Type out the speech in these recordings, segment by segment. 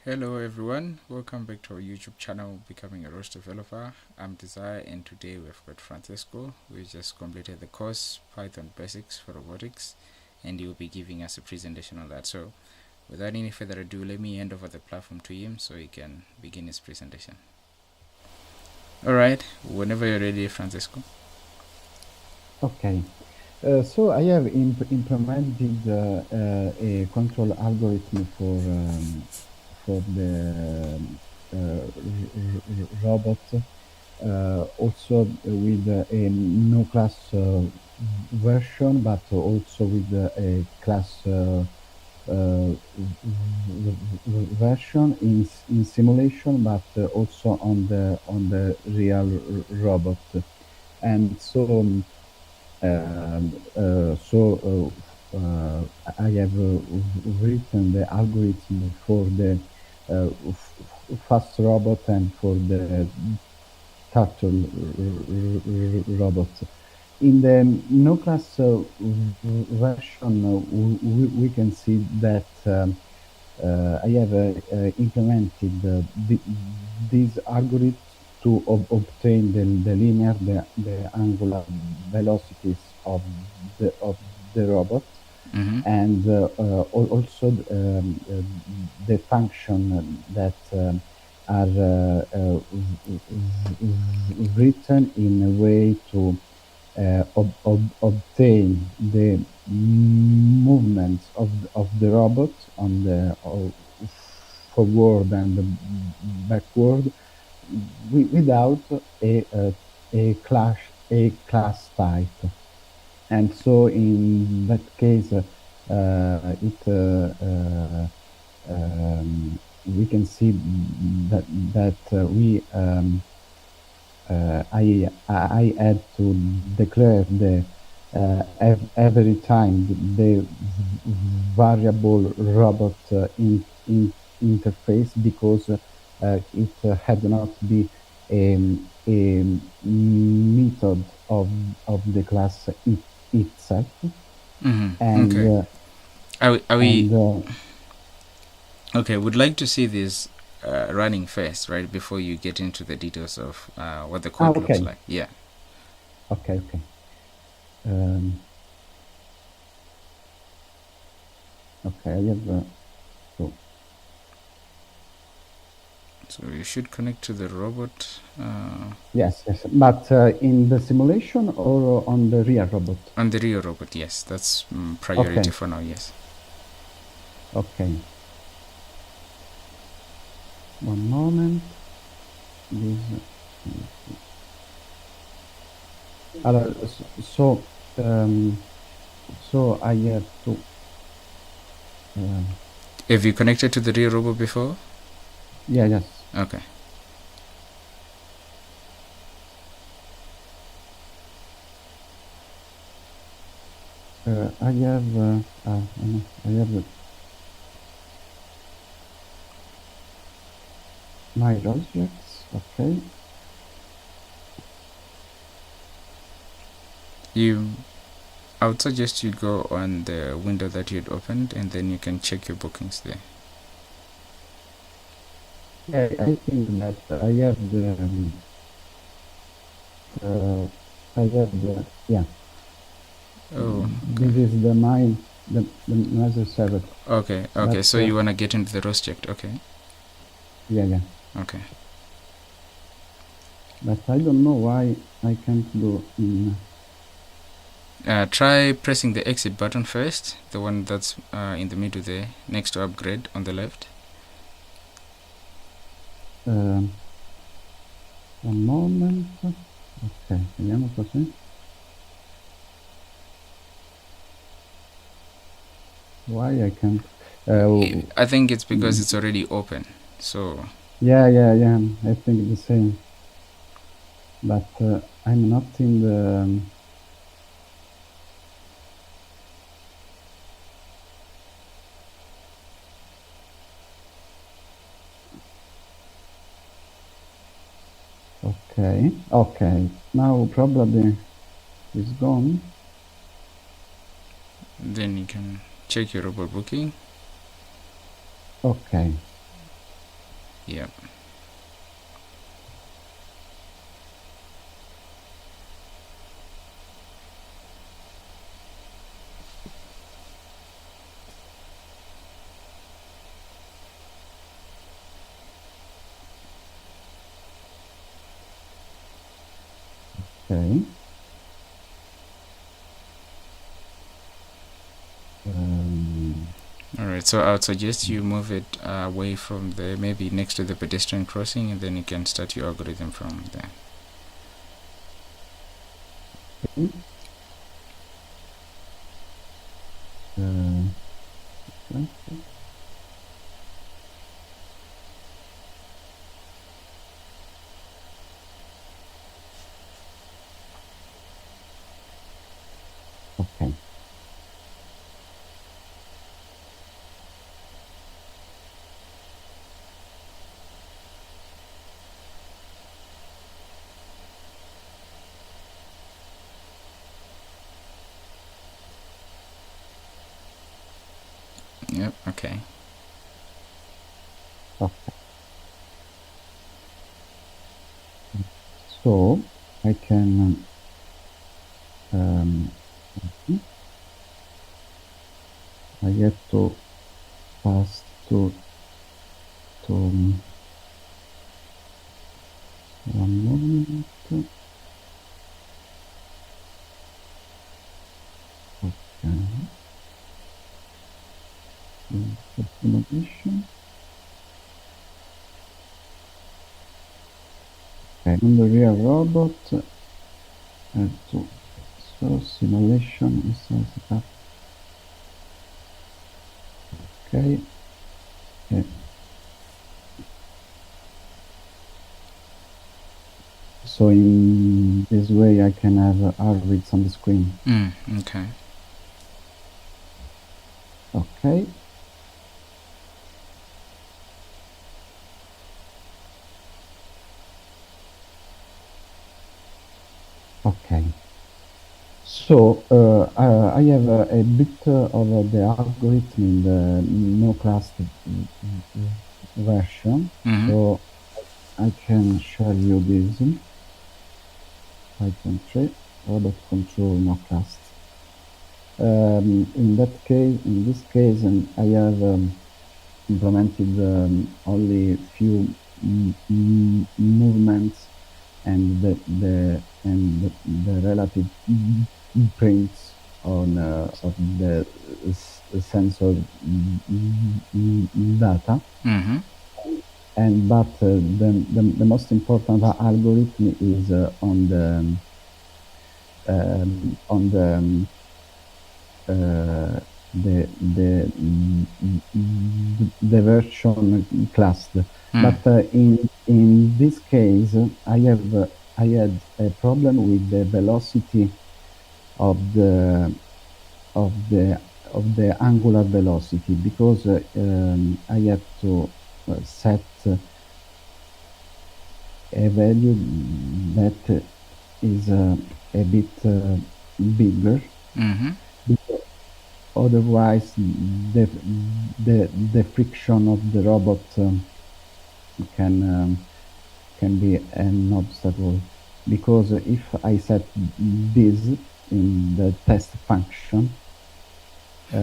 Hello everyone, welcome back to our YouTube channel Becoming a Roach Developer. I'm Desire and today we've got Francesco who just completed the course Python Basics for Robotics and he will be giving us a presentation on that. So without any further ado, let me hand over the platform to him so he can begin his presentation. Alright, whenever you're ready, Francesco. Okay, so I have implemented a control algorithm for the robot, also with a no class version, but also with a class version in simulation, but also on the real robot, and so. I have written the algorithm for the fast robot and for the turtle robot. In the no class version, we can see that I have implemented these algorithms to obtain the linear, the angular velocities of the robot, and also the function that are written in a way to obtain the movements of the robot on the forward and backward without a class type. And so in that case, we can see that I had to declare the every time the variable robot interface, because it had not be a method of the class itself. And Okay. Okay, would like to see this running first, right, before you get into the details of what the code looks like. Yeah. Okay. Okay, I have so you should connect to the robot. Yes, but in the simulation or on the real robot? On the real robot, yes. That's priority for now, yes. Okay. One moment. So I have to. Have you connected to the real robot before? Yes. Okay. I have my objects. Okay. I would suggest you go on the window that you'd opened, and then you can check your bookings there. Yeah, I think that I have yeah. Oh, okay. This is the master server. Okay. So you wanna get into the project? Okay. Yeah. Okay. But I don't know why I can't go in. Try pressing the exit button first, the one that's in the middle there, next to upgrade on the left. One moment. Ok, vediamo così. Why I can't? I think it's because it's already open. So. Yeah. I think the same. But I'm not in the. Okay. Now probably it's gone. Then you can check your robot booking. Okay. Yeah. Okay. Alright, so I would suggest you move it away from there, maybe next to the pedestrian crossing, and then you can start your algorithm from there. Okay. Okay. Yep, okay. Okay. So I can I have to pass to one moment. Okay. Simulation. Okay. On the real robot, I have to simulation is set up. Okay. Okay. So in this way, I can have arbids on the screen. Okay. Okay. Okay. So I have a bit of the algorithm in the no class version. So I can show you this. Python 3 robot control no class. In this case, I have implemented only few movements and the relative prints on of the sensor data. And but the most important algorithm is on the version classed. But in this case, I had a problem with the velocity of the angular velocity, because I have to set a value that is a bit bigger. Because otherwise the friction of the robot can be an obstacle. Because if I set this in the test function,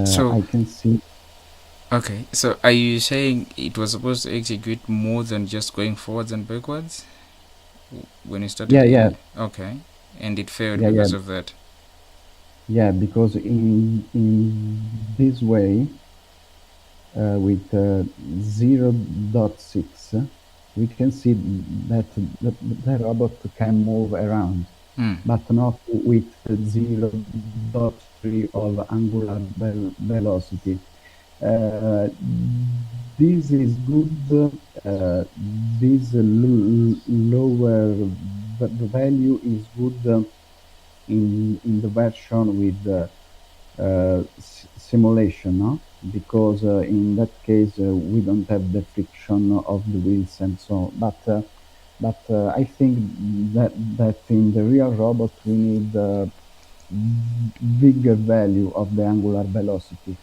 so I can see. Okay, so are you saying it was supposed to execute more than just going forwards and backwards when you started? Yeah. Okay, and it failed because of that. Yeah, because in this way, with 0.6, we can see that the robot can move around, but not with 0.3 of angular velocity. This is good. This lower value is good in the version with simulation, no? Because in that case we don't have the friction of the wheels and so on. But I think that in the real robot we need bigger value of the angular velocity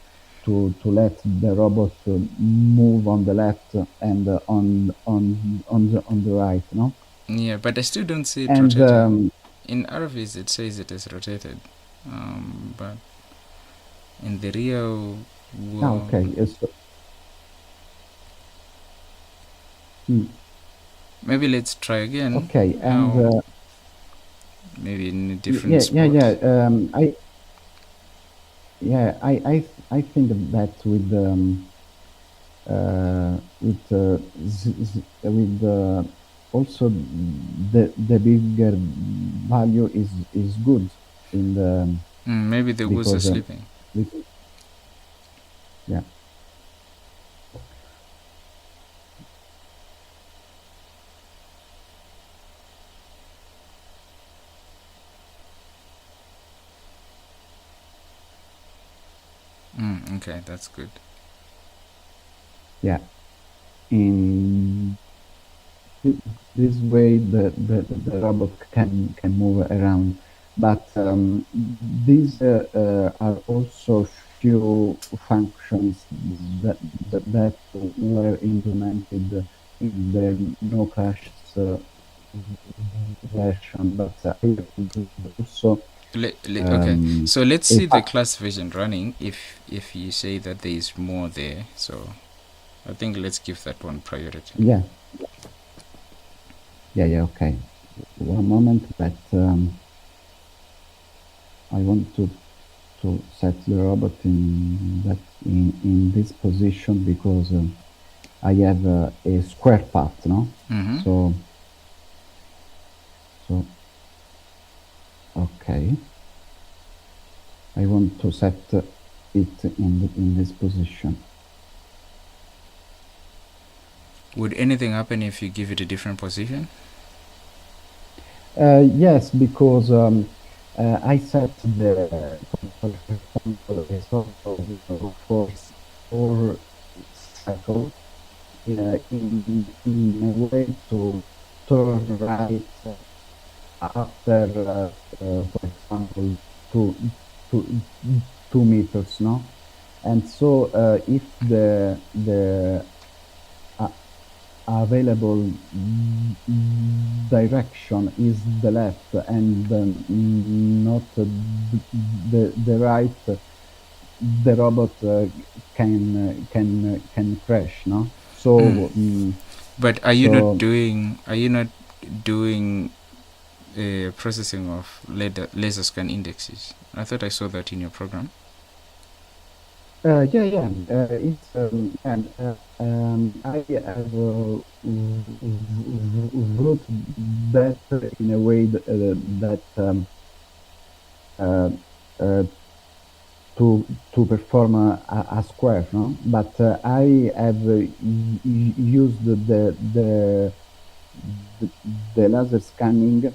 to let the robot move on the left and on the right, no? Yeah, but I still don't see it And rotating. In RVs, it says it is rotated, but in the real okay, world, mm, maybe let's try again. okay, and How maybe in a different yeah, yeah, yeah. spot. I think that with also the bigger value is good in the Maybe the woods are because sleeping. bec- yeah. Okay, that's good. Yeah, in this way the robot can move around, but these are also few functions that were implemented in the no crash version, but I also Okay, um, so let's a see the class version running. If you say that there is more there, so I think let's give that one priority. yeah, yeah, okay. One moment that I want to set the robot in this position because I have a square path, no? Mm-hmm. So okay. I want to set it in this position. Would anything happen if you give it a different position? Yes, because I set the, for example, a sort of force or cycle in a way to turn right after, for example, two, two, 2 meters, no? And so if the available direction is the left and not the right, the robot can crash, no? Mm. So But are you not so doing? Are you not doing processing of laser scan indexes? I thought I saw that in your program. yeah, it's and I have wrote that in a way that uh, uh, to perform a square, no? But I have used the, the laser scanning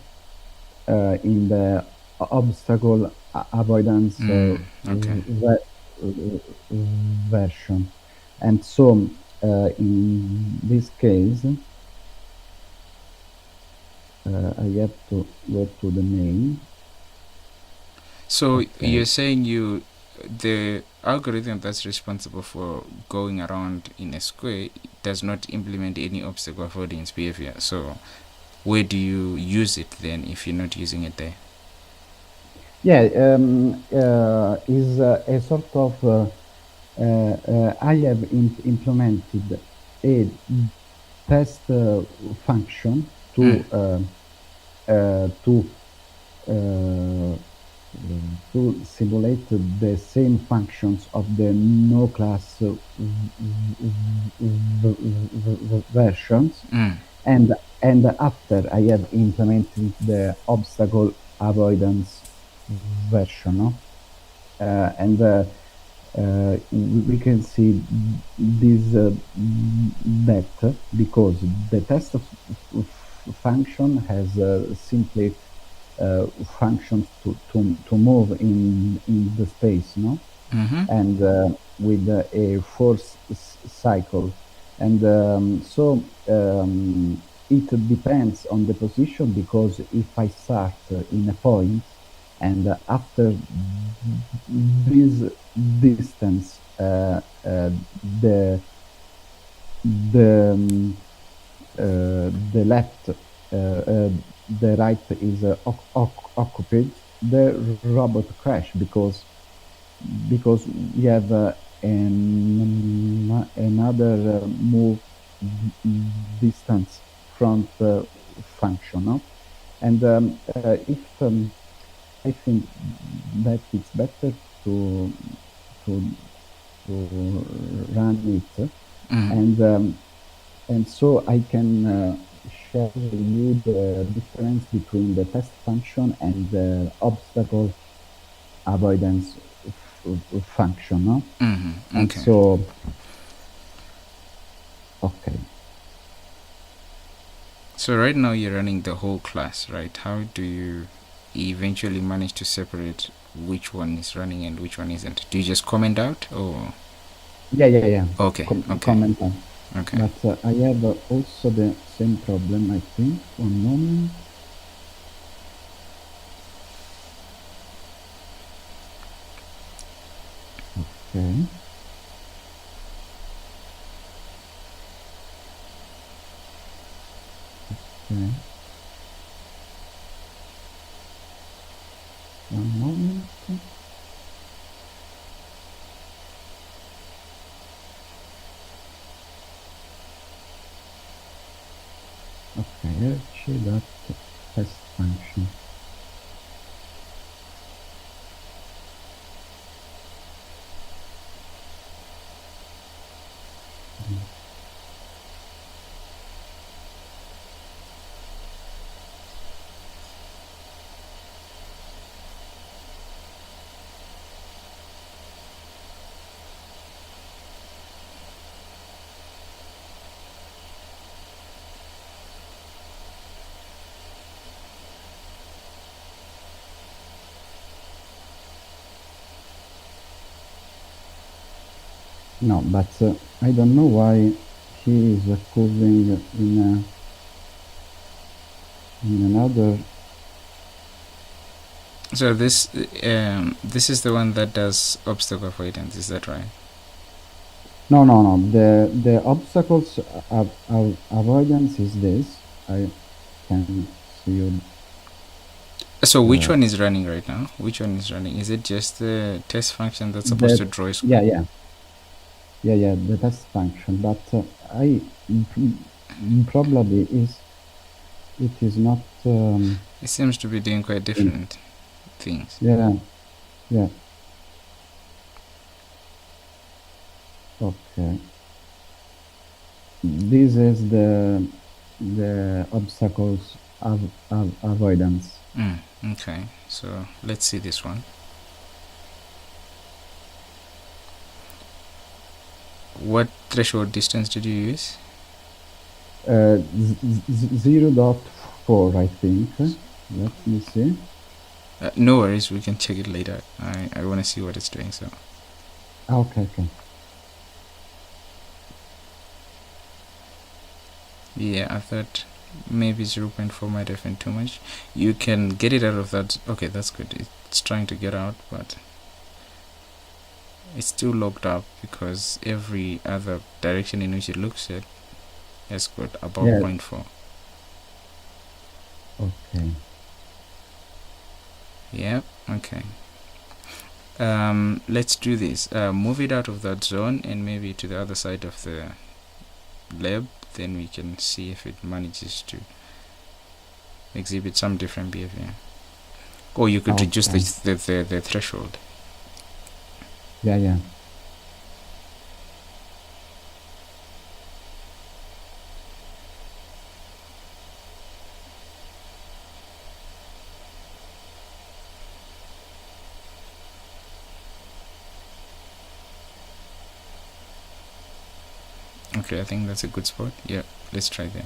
in the obstacle avoidance Okay. version, and so in this case I have to go to the main. So Okay. you're saying the algorithm that's responsible for going around in a square does not implement any obstacle avoidance behavior. So where do you use it then if you're not using it there? Yeah, is a sort of I have implemented a test function Mm. to uh, simulate the same functions of the no class versions, Mm. and and after I have implemented the obstacle avoidance version, no? And we can see this that because the test function has simply functions to move in the space, no? Mm-hmm. And with a force cycle, and so it depends on the position, because if I start in a point and after this distance uh, uh, the the the left, the right is occupied, the robot crash because we have another move distance front function, no? And if I think that it's better to to to run it, Mm. and so I can share with you the difference between the test function and the obstacle avoidance function, no? Mm-hmm. And Okay. so, okay, So right now you're running the whole class, right? How do you eventually manage to separate which one is running and which one isn't? Do you just comment out or? yeah. Okay, okay, Comment on. okay. But I have also the same problem, I think. One moment. Okay. Okay. One moment. Okay, actually that test function. No, but I don't know why he is curving in another. So this is the one that does obstacle avoidance, is that right? No. The obstacles avoidance is this. I can see you. So which Uh, one is running right now? Which one is running? Is it just the test function that's supposed that to draw a yeah square? yeah yeah the test function, but I probably is it is not. It seems to be doing quite In, different things. yeah yeah okay. This is the obstacles avoidance. Okay, so let's see this one. What threshold distance did you use? 0.4, I think. Let me see. No worries, we can check it later. I want to see what it's doing. So Okay. yeah, I thought maybe 0.4 might have been too much. You can get it out of that. Okay, that's good. It's trying to get out, but it's still locked up because every other direction in which it looks at has got about Yeah. 0.4. Okay. Yeah, okay. Let's do this. Move it out of that zone and maybe to the other side of the lab. Then we can see if it manages to exhibit some different behavior. Or you could reduce Okay. the threshold. Yeah. Okay, I think that's a good spot. Yeah, let's try there.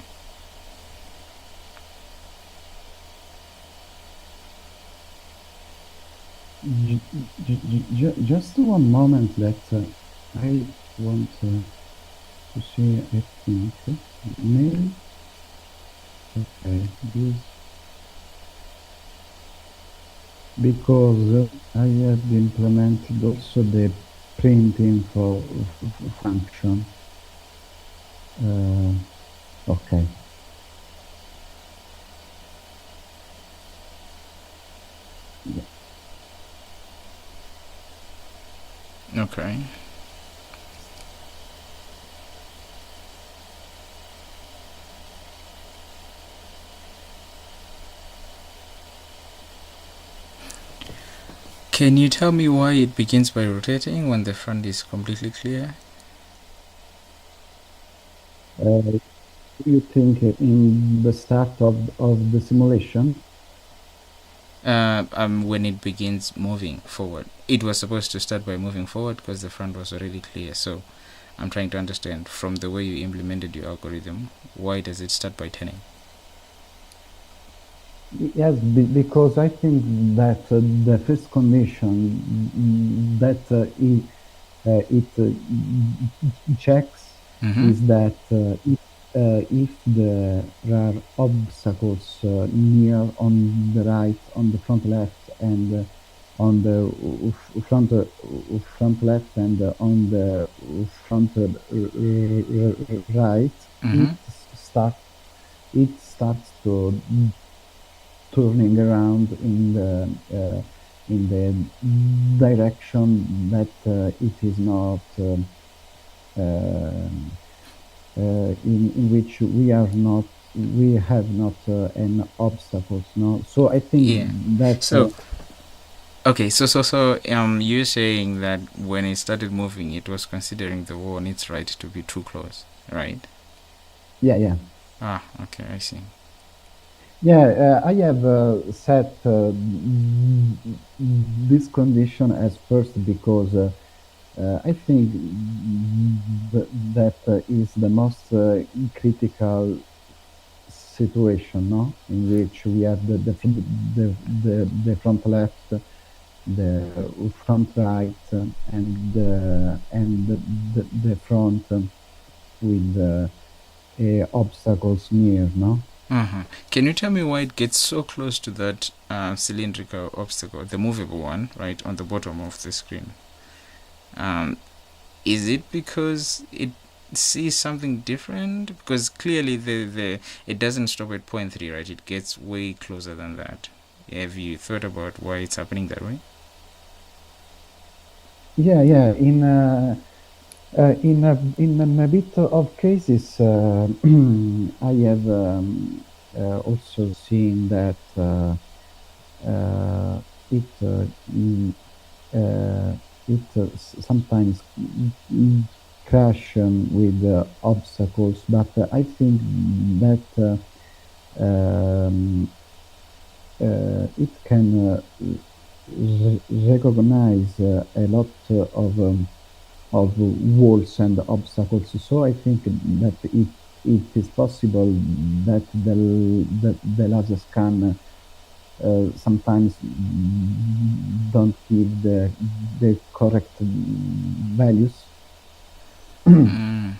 Just one moment that I want to see, I think. Maybe. Okay. This, because I have implemented also the printing for function. Okay. Yeah. Okay. Can you tell me why it begins by rotating when the front is completely clear? Do you think in the start of the simulation? When it begins moving forward. It was supposed to start by moving forward because the front was already clear. So I'm trying to understand from the way you implemented your algorithm, why does it start by turning? Yes, because I think that the first condition that it checks Mm-hmm. is that if there are obstacles near on the right, on the front left, and on the front left and on the front right, Mm-hmm. starts it starts to turning around in the direction that it is not in which we have not any obstacles. No, so I think Yeah. that So okay, so you're saying that when it started moving, it was considering the wall on its right to be too close, right? yeah. Ah, okay, I see. Yeah, I have set this condition as first because I think that is the most critical situation, no? In which we have the front left, the front right, and the front with obstacles near, no? Uh-huh. Can you tell me why it gets so close to that cylindrical obstacle, the movable one, right, on the bottom of the screen? Um, is it because it sees something different? Because clearly the it doesn't stop at point 3, right? It gets way closer than that. Have you thought about why it's happening that way? Yeah. In a bit of cases, I have also seen that uh, it sometimes crash with obstacles, but I think that um, it can recognize a lot of walls and obstacles. So I think that it is possible that the laser scan sometimes don't give the correct values. Mm.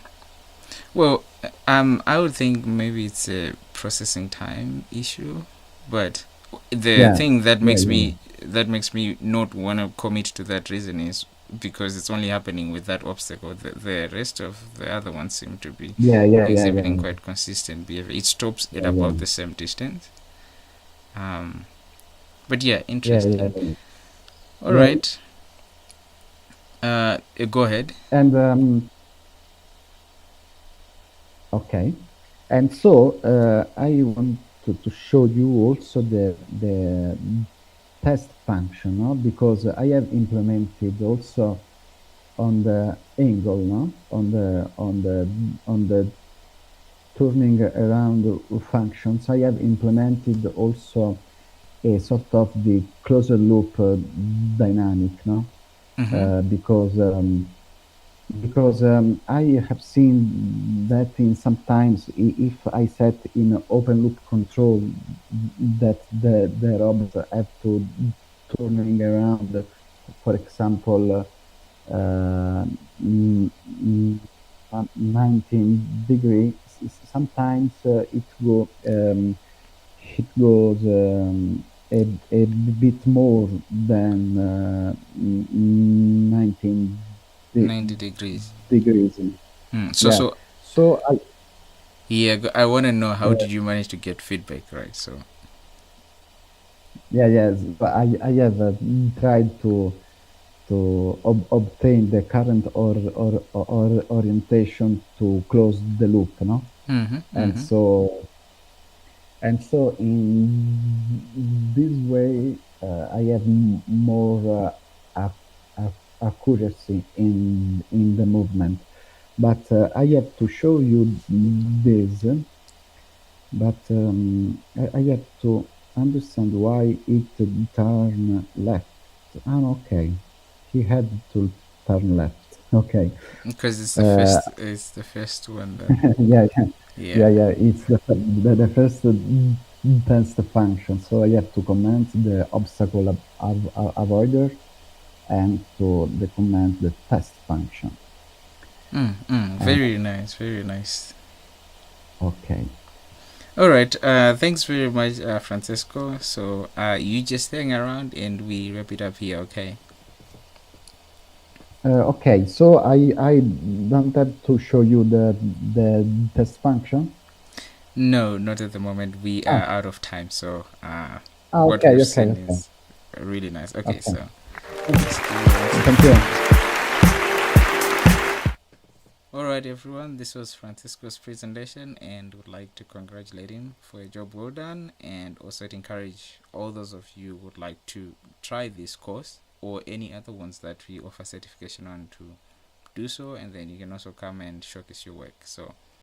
Well, I would think maybe it's a processing time issue, but the Yeah, thing that yeah, makes yeah, me not want to commit to that reason is because it's only happening with that obstacle. The rest of the other ones seem to be exhibiting yeah, quite consistent behavior. It stops at yeah, yeah, about the same distance. Um, but yeah, yeah, yeah, interesting. yeah, All yeah. right. Go ahead. And okay. And so I want to show you also the test function, no? Because I have implemented also on the angle, no? On the turning around functions. I have implemented also a sort of the closed loop dynamic, no? Mm-hmm. Because I have seen that in sometimes if I set in open loop control that the robots have to turning around, for example, uh, mm, mm, 19 degrees. Sometimes it goes a bit more than 19 90 degrees. degrees. So Yeah. So I want to know how uh, did you manage to get feedback, right? So yes, but I have tried to obtain the current or orientation to close the loop, no? mm-hmm, And mm-hmm. so in this way, I have more accuracy in the movement. But I have to show you this, but I have to understand why it turn left. Ah, okay. He had to turn left. Okay. Because Uh, it's the first one that yeah, yeah. yeah. It's the first test function. So I have to comment the obstacle avoider and to the command the test function. Uh, Very nice, very nice. okay. All right. Thanks very much, Francesco. So, you just hang around and we wrap it up here, okay? Okay. So I don't have to show you the test function. No, not at the moment. We Ah, are out of time. So, what okay, we've okay, seen okay, is really nice. Okay, okay. so let's do one Thank second. you. All right, everyone. This was Francisco's presentation, and would like to congratulate him for a job well done, and also to encourage all those of you who would like to try this course or any other ones that we offer certification on to do so, and then you can also come and showcase your work. So